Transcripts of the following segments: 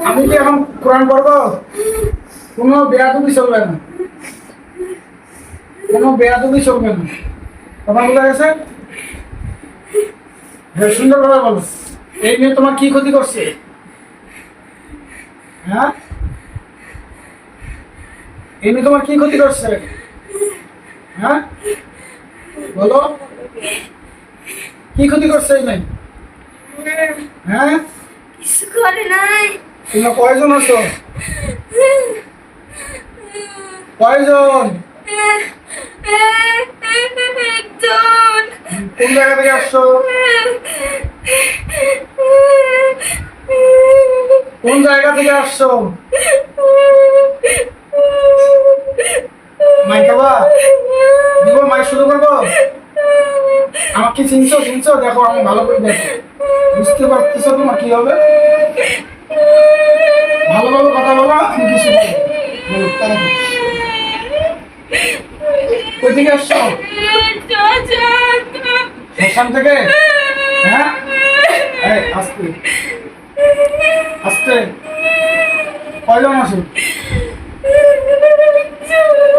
আমি কি এখন কোরআন পড়বো? কোনো বেয়াদবি চলবে না, কোনো বেয়াদবি চলবে না। কথা বলা গেছে? হ্যাঁ, সুন্দর কথা বলো। এই মেয়ে তোমার কি ক্ষতি করছে? হ্যাঁ, এই মেয়ে তোমার কি ক্ষতি করছে? হ্যাঁ, বলো, কি ক্ষতি করছে এই মেয়ে? হ্যাঁ, কিছু করে নাই। তোমরা কয়জন আছো? কয়জন? একজন। কোন জায়গা থেকে আসছো? কোন জায়গা থেকে আসছো? মাইক খাবা? দিব, মাইক শুরু করবো? আমাকে চিনছো? চিনছো? দেখো, আমি ভালো করে দেখো, বুঝতে পারতেছো তোমার কি হবে? ভালোভাবে কথা বলো, আমি কিছু বলবো। বলো, তাই বলো। কই থেকে আসছো? শ্মশান থেকে? হ্যাঁ, এই আস্তে আস্তে। কয়জন আছো?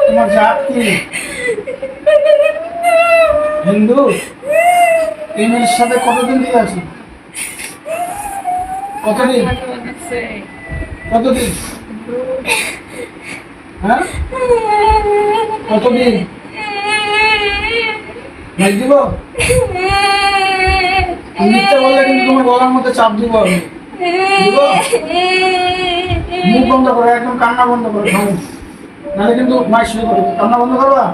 তোমার জাত কি? হিন্দু? এই মেয়ের সাথে কতদিন থেকে আছো? কতদিন? কতদিন? হ্যাঁ, কতদিন? মাইক দিব? মিথ্যা বললে কিন্তু তোমার গলার মধ্যে চাপ দিব আমি। দিব? মুখ বন্ধ করো, একদম কান্না বন্ধ করো, খামোশ। নাহলে কিন্তু মাইক শুরু করবে। কান্না বন্ধ করবা?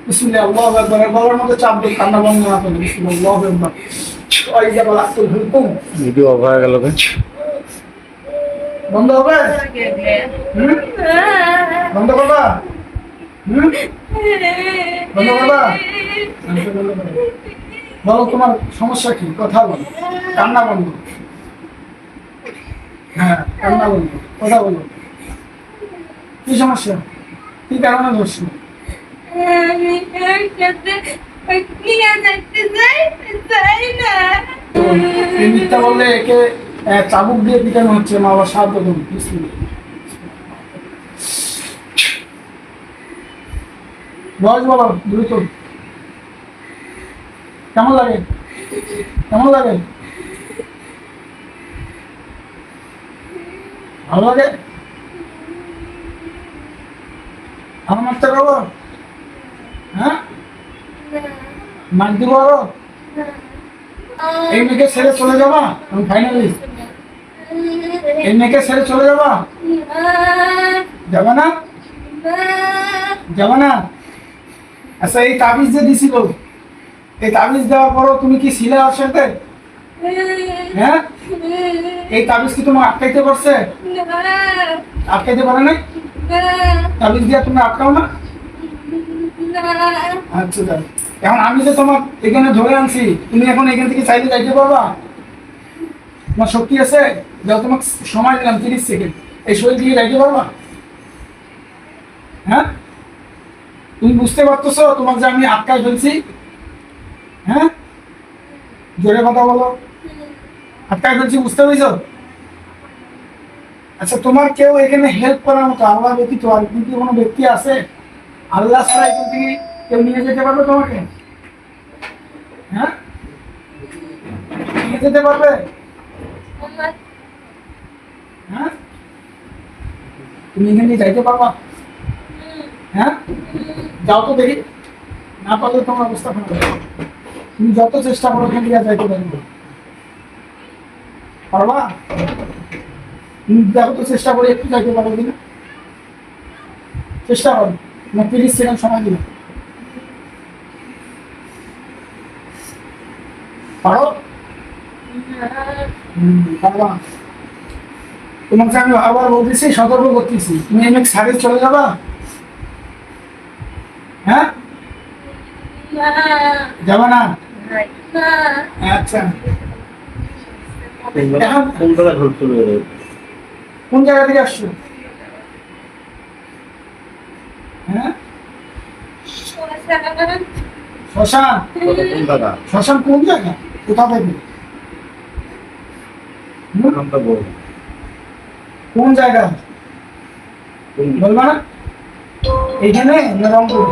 বিসমিল্লাহ, আল্লাহু আকবার। গলার মধ্যে চাপ দিই, কান্না বন্ধ না করলে। বিসমিল্লাহ, আল্লাহু আকবার। ওই যে বলা তো হুকুম। ভিডিও অফ হয়ে গেল কেন? বন্ধ হবে? হুম? বন্ধ করবা? হুম? বন্ধ করবা? আচ্ছা, বন্ধ করো। বলো, তোমার সমস্যা কি? কথা বলো, কান্না বন্ধ। হ্যাঁ, কান্না বন্ধ, কথা বলো। কি সমস্যা? কি কারণে ধরছো? আমি ওর সাথে নিয়ে যেতে চাই না। এই মিথ্যা বললে একে চাবুক দিয়ে পিটানো হচ্ছে। মা বাবা সাহায্য করুন, বিসমিল্লাহ। বয়স বলো দ্রুত। কেমন লাগে? কেমন লাগে? ভালো লাগে? আমার মারতে পারবো? হ্যাঁ, মার দিব আরো? এই মেয়েকে ছেড়ে চলে যাবা? আমি ফাইনালি এই মেয়েকে ছেড়ে চলে যাবা? যাবা না? যাবা না? আচ্ছা, এই তাবিজ যে দিছিল, এই তাবিজ দেওয়ার পরও তুমি কি ছিলে ওর সাথে? হ্যাঁ, এই তাবিজ কি তোমার আটকাইতে পারছে? আটকাইতে পারে নাই? তাবিজ দিয়া তুমি আটকাও না? আচ্ছা, যাও। এখন আমি যে তোমার এখানে ধরে আনছি, তুমি এখন এখান থেকে চাইলে যাইতে পারবা? তোমার শক্তি আছে? যাও, তোমাকে সময় দিলাম 30 সেকেন্ড, এই শরীর দিয়ে যাইতে পারবা? হ্যাঁ, তুমি বুঝতে পারতেছো তোমার যে আমি আটকায় ফেলছি? হ্যাঁ, জোরে কথা বলো। আটকায় ফেলছি, বুঝতে পেরেছো? আচ্ছা, তোমার কেউ এখানে হেল্প করার মতো আল্লাহ ব্যতীত আর কিন্তু কোনো ব্যক্তি আছে? আল্লাহ ছাড়া এখান থেকে কেউ নিয়ে যেতে পারবে তোমাকে? হ্যাঁ, নিয়ে যেতে পারবে? হ্যাঁ, তুমি এখান থেকে যাইতে পারবা? হ্যাঁ, যাও তো দেখি। না পারলে তোমার অবস্থা খারাপ হবে। তুমি যত চেষ্টা করো এখান থেকে যাইতে পারবে। পারবা? তুমি দেখো তো, চেষ্টা করে একটু যাইতে পারো কিনা, চেষ্টা করো। তোমার 30 সেকেন্ড সময় দিলাম। পারো? পারবা? তোমাকে আমি আবার বলতেছি, সতর্ক করতেছি, তুমি এমএক সার্ভিস চলে যাবা? হ্যাঁ, যাবা না? আচ্ছা, এখন কোন জায়গায় ধরতে হবে? কোন জায়গা থেকে আসছো? হ্যাঁ, শ্মশান? কোন জায়গা? শ্মশান কোন জায়গা? কোথা থেকে? নামটা বল। কোন জায়গা বলবা না? এইখানে না রংপুর?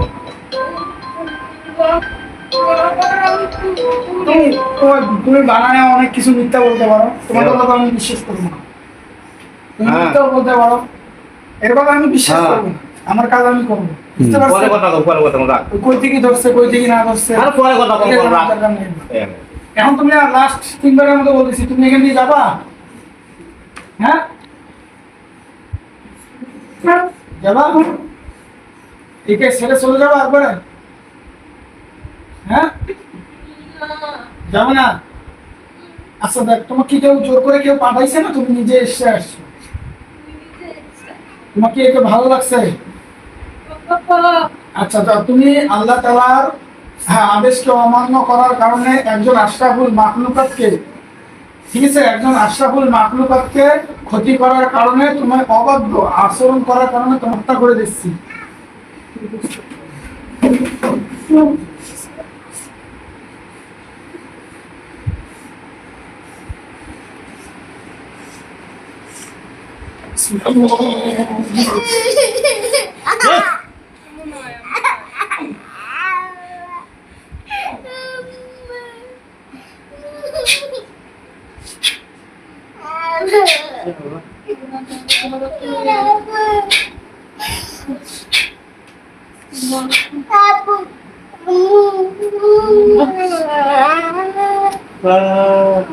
তুমি বানায় অনেক কিছু মিথ্যা বলতে পারো, তোমার কথা তো আমি বিশ্বাস করবো না। তুমি হ্যাঁ। মিথ্যাও বলতে পারো, এর কথা আমি বিশ্বাস হ্যাঁ। করবো না। আমার কাজ আমি করবো, বুঝতে পরে পারছো? কথা কও, পরে কথা কও, রাখ। কই থেকে ধরছে, কই থেকে না ধরছে, আর পরে কথা কও, এটা রাখ। জানার দরকার নেই। হ্যাঁ। এখন তুমি লাস্ট 3 বারের মতো বলতেছি, তুমি এখান দিয়ে যাবা? হ্যাঁ, যাবা? একে ছেড়ে চলে যাবা একবারে? হ্যাঁ, যাবে না? আচ্ছা দেখ, তোমাকে কি কেউ জোর করে কেউ পাঠাইছে না, তুমি নিজে এসে আসছো? তোমার কি একে ভালো লাগছে? আচ্ছা, তা তুমি আল্লাহ তাআলার আদেশকে অমান্য করার কারণে একজন আশরাফুল মাখলুকাতকে, ঠিক আছে, একজন আশরাফুল মাখলুকাতকে ক্ষতি করার কারণে, তোমার অবাধ্য আচরণ করার কারণে তোমার হত্যা করে দিচ্ছি। আহ।